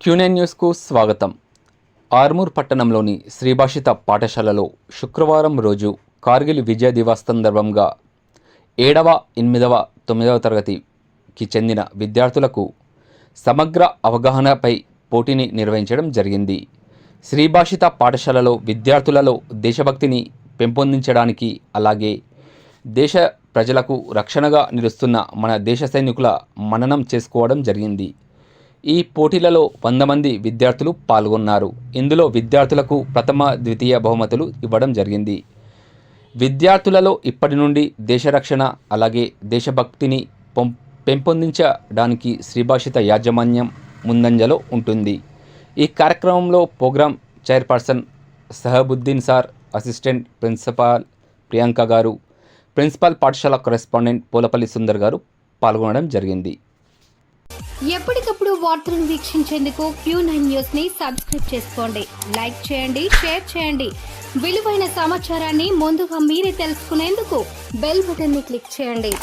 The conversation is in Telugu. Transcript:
క్యూనైన్ న్యూస్కు స్వాగతం. ఆర్మూర్ పట్టణంలోని శ్రీభాషిత పాఠశాలలో శుక్రవారం రోజు కార్గిల్ విజయ దివస్ సందర్భంగా 7వ, 8వ, 9వ తరగతికి చెందిన విద్యార్థులకు సమగ్ర అవగాహనపై పోటీని నిర్వహించడం జరిగింది. శ్రీభాషిత పాఠశాలలో విద్యార్థులలో దేశభక్తిని పెంపొందించడానికి, అలాగే దేశ ప్రజలకు రక్షణగా నిలుస్తున్న మన దేశ సైనికుల మననం చేసుకోవడం జరిగింది. ఈ పోటీలలో 100 మంది విద్యార్థులు పాల్గొన్నారు. ఇందులో విద్యార్థులకు ప్రథమ, ద్వితీయ బహుమతులు ఇవ్వడం జరిగింది. విద్యార్థులలో ఇప్పటి నుండి దేశ రక్షణ, అలాగే దేశభక్తిని పెంపొందించడానికి శ్రీభాషిత యాజమాన్యం ముందంజలో ఉంటుంది. ఈ కార్యక్రమంలో programme chairperson Sahabuddin sir, assistant principal Priyanka గారు, ప్రిన్సిపల్ పాఠశాల కరెస్పాండెంట్ పోలపల్లి సుందర్ గారు పాల్గొనడం జరిగింది. ఎప్పటికప్పుడు వార్తలను వీక్షించేందుకు Q9 న్యూస్ ని సబ్స్క్రైబ్ చేసుకోండి, లైక్ చేయండి, షేర్ చేయండి. విలువైన సమాచారాన్ని ముందుగా మీరే తెలుసుకునేందుకు బెల్ బటన్ ని క్లిక్ చేయండి.